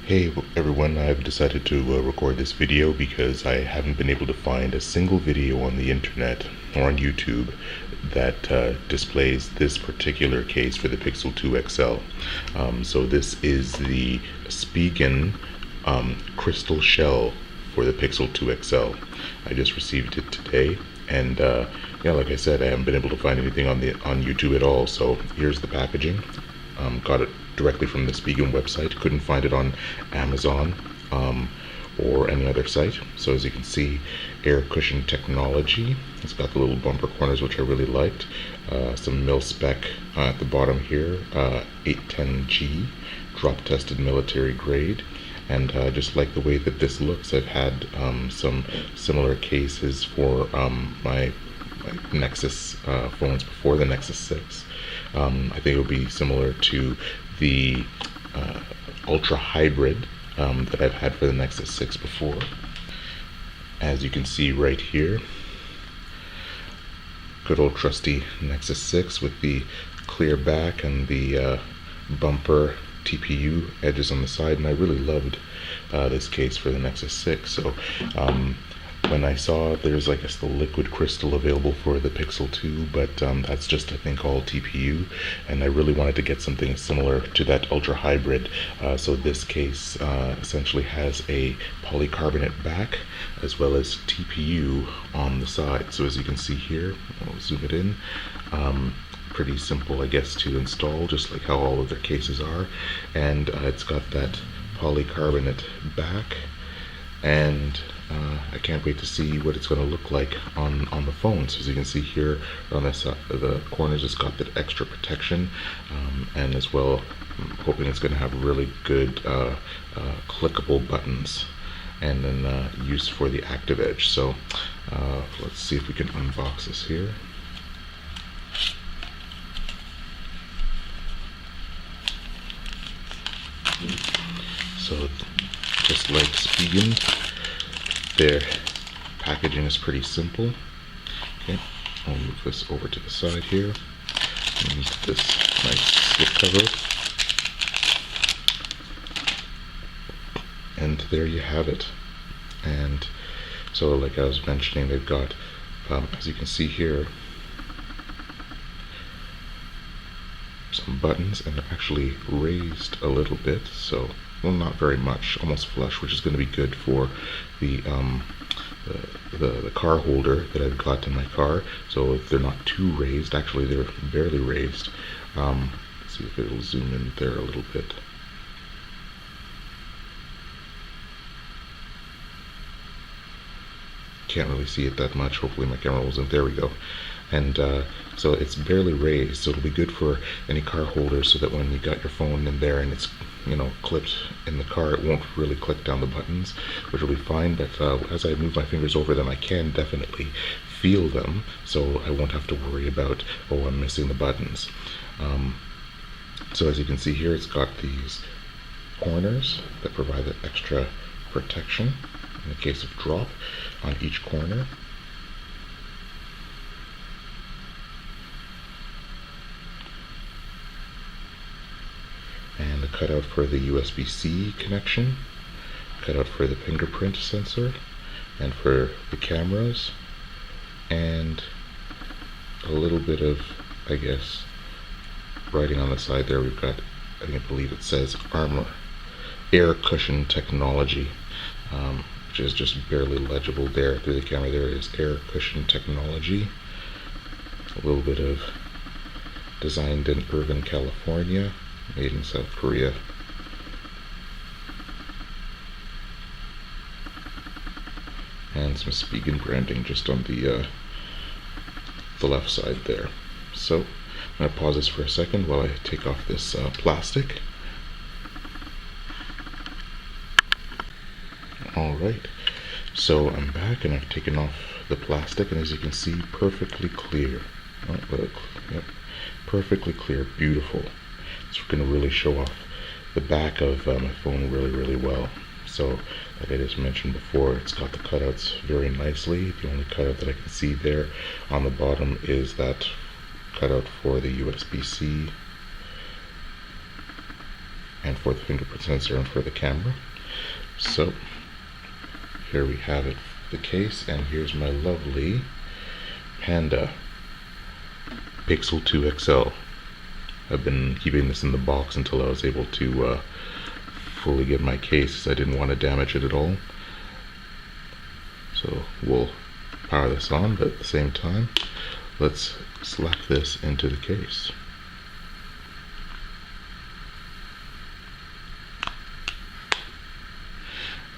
Hey everyone, I've decided to record this video because I haven't been able to find a single video on the internet or on YouTube that displays this particular case for the Pixel 2 XL. So this is the Spigen Crystal Shell for the Pixel 2 XL. I just received it today, and yeah, like I said, I haven't been able to find anything on YouTube at all. So here's the packaging. Got it directly from the Spigen website. Couldn't find it on Amazon or any other site. So as you can see, air cushion technology. It's got the little bumper corners, which I really liked. Some mil spec at the bottom here, 810G, drop tested military grade. And I just like the way that this looks. I've had some similar cases for my Nexus phones before, the Nexus 6. I think it'll be similar to the Ultra Hybrid that I've had for the Nexus 6 before. As you can see right here, good old trusty Nexus 6 with the clear back and the bumper TPU edges on the side, and I really loved this case for the Nexus 6. So when I saw there's, I guess, the liquid crystal available for the Pixel 2, but that's just, I think, all TPU, and I really wanted to get something similar to that Ultra Hybrid. So this case essentially has a polycarbonate back as well as TPU on the side. So as you can see here, I'll zoom it in. Pretty simple, I guess, to install, just like how all of their cases are. And it's got that polycarbonate back, and I can't wait to see what it's going to look like on the phone. So as you can see here on the corners, it's got that extra protection, and as well, I'm hoping it's going to have really good clickable buttons, and then use for the active edge. So let's see if we can unbox this here. So just like Spigen, their packaging is pretty simple. Okay, I'll move this over to the side here. And this nice slip cover. And there you have it. And so, like I was mentioning, they've got, as you can see here, some buttons, and they're actually raised a little bit. So, well, not very much, almost flush, which is going to be good for the car holder that I've got in my car. So if they're not too raised, actually they're barely raised. Let's see if it'll zoom in there a little bit. Can't really see it that much. Hopefully my camera will zoom. There we go. And so it's barely raised, so it'll be good for any car holder, so that when you got your phone in there and it's, you know, clipped in the car, it won't really click down the buttons, which will be fine. But as I move my fingers over them, I can definitely feel them, so I won't have to worry about, oh, I'm missing the buttons. So as you can see here, it's got these corners that provide that extra protection in the case of drop on each corner. And the cutout for the USB-C connection, cutout for the fingerprint sensor, and for the cameras, and a little bit of, I guess, writing on the side there. We've got, I believe it says air cushion technology, which is just barely legible there through the camera. There is air cushion technology. A little bit of designed in Irvine, California, made in South Korea. And some Spigen branding just on the left side there. So I'm going to pause this for a second while I take off this plastic. Alright, so I'm back and I've taken off the plastic, and as you can see, perfectly clear. Oh, look, yep, perfectly clear, beautiful. It's going to really show off the back of my phone really well. So, like I just mentioned before, it's got the cutouts very nicely. The only cutout that I can see there on the bottom is that cutout for the USB-C and for the fingerprint sensor and for the camera. So here we have it, the case, and here's my lovely Panda Pixel 2 XL. I've been keeping this in the box until I was able to fully get my case, because I didn't want to damage it at all. So we'll power this on, but at the same time, let's slap this into the case.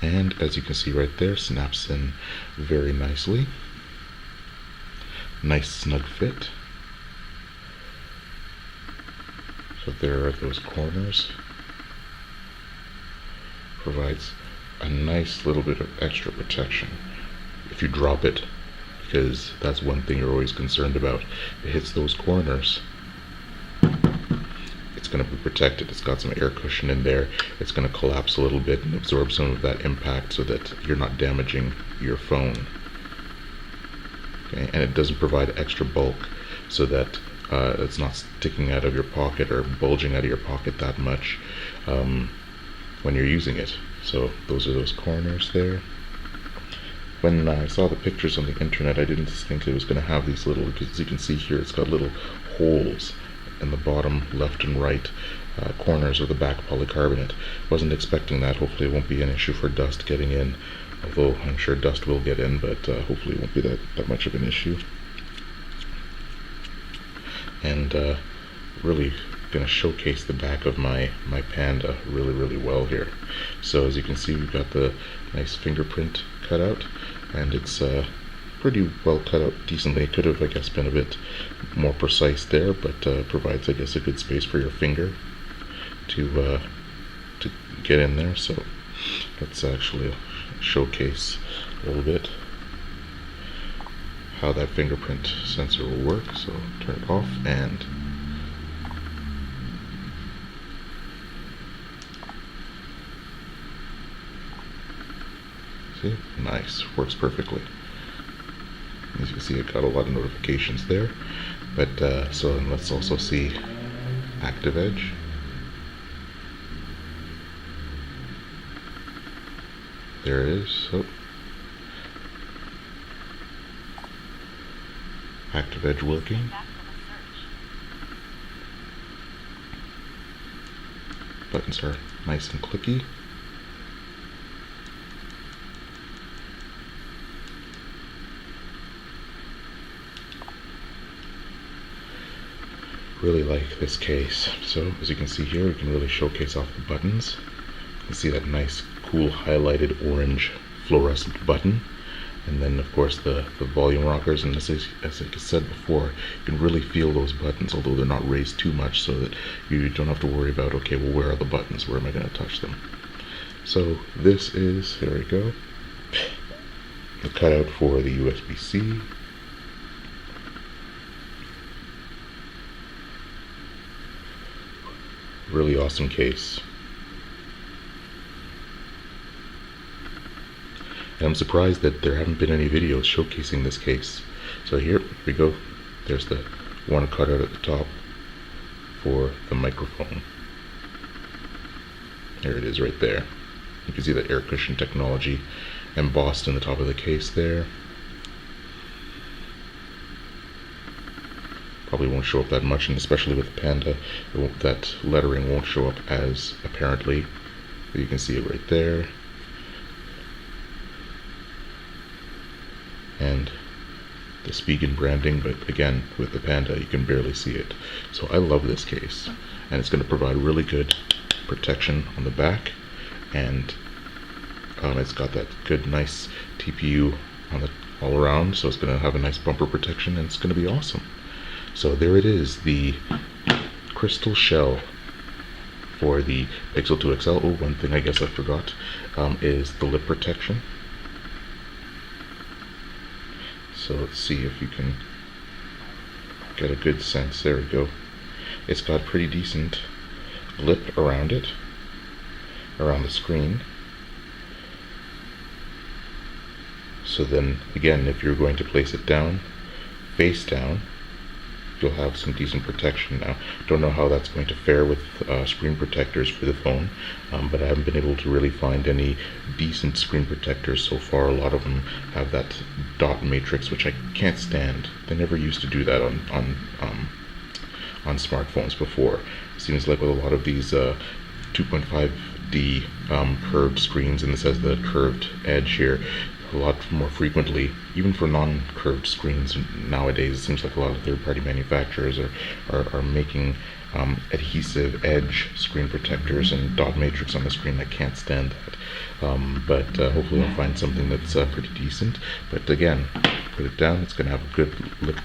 And as you can see right there, snaps in very nicely. Nice snug fit. So there are those corners. Provides a nice little bit of extra protection if you drop it, because that's one thing you're always concerned about. It hits those corners, it's going to be protected. It's got some air cushion in there. It's going to collapse a little bit and absorb some of that impact so that you're not damaging your phone. Okay? And it doesn't provide extra bulk so that it's not sticking out of your pocket or bulging out of your pocket that much when you're using it. So those are those corners there. When I saw the pictures on the internet, I didn't think it was going to have these little, as you can see here, it's got little holes in the bottom left and right corners of the back polycarbonate. Wasn't expecting that. Hopefully it won't be an issue for dust getting in, although I'm sure dust will get in, but hopefully it won't be that much of an issue. And really going to showcase the back of my Panda really well here. So as you can see, we've got the nice fingerprint cut out, and it's pretty well cut out decently. It could have, I guess, been a bit more precise there, but provides, I guess, a good space for your finger to get in there. So let's actually showcase a little bit how that fingerprint sensor will work. So turn it off, and see, nice, works perfectly. As you can see, it got a lot of notifications there. But so let's also see Active Edge. There it is. So Active Edge working. Buttons are nice and clicky. Really like this case. So as you can see here, we can really showcase off the buttons. You can see that nice cool highlighted orange fluorescent button, and then of course the volume rockers. And as I said before, you can really feel those buttons, although they're not raised too much, so that you don't have to worry about, okay, well, where are the buttons, where am I going to touch them? So this is, there we go, the cutout for the USB-C. Really awesome case. And I'm surprised that there haven't been any videos showcasing this case. So here we go. There's the one cutout at the top for the microphone. There it is right there. You can see the air cushion technology embossed in the top of the case there. Probably won't show up that much, and especially with the Panda, that lettering won't show up as apparently. But you can see it right there. And the Spigen branding, but again, with the Panda, you can barely see it. So I love this case, and it's going to provide really good protection on the back, and it's got that good, nice TPU on the all around, so it's going to have a nice bumper protection, and it's going to be awesome. So there it is, the crystal shell for the Pixel 2 XL. Oh, one thing I guess I forgot is the lip protection. So let's see if you can get a good sense. There we go. It's got pretty decent lip around it, around the screen. So then again, if you're going to place it down, face down, you'll have some decent protection. Now, don't know how that's going to fare with screen protectors for the phone, but I haven't been able to really find any decent screen protectors so far. A lot of them have that dot matrix, which I can't stand. They never used to do that on smartphones before. Seems like with a lot of these 2.5D curved screens, and this has the curved edge here, a lot more frequently, even for non-curved screens nowadays, it seems like a lot of third-party manufacturers are making adhesive edge screen protectors and dot matrix on the screen. I can't stand that, but hopefully I'll find something that's pretty decent. But again, put it down, it's going to have a good lip,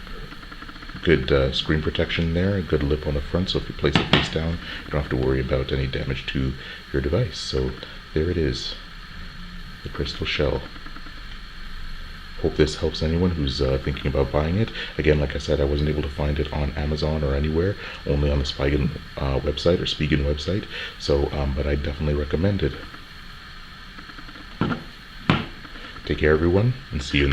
good screen protection there, a good lip on the front, so if you place it face down, you don't have to worry about any damage to your device. So there it is, the Crystal Shell. Hope this helps anyone who's thinking about buying it. Again, like I said, I wasn't able to find it on Amazon or anywhere, only on the Spigen website, or Spigen website. So, but I definitely recommend it. Take care, everyone, and see you in the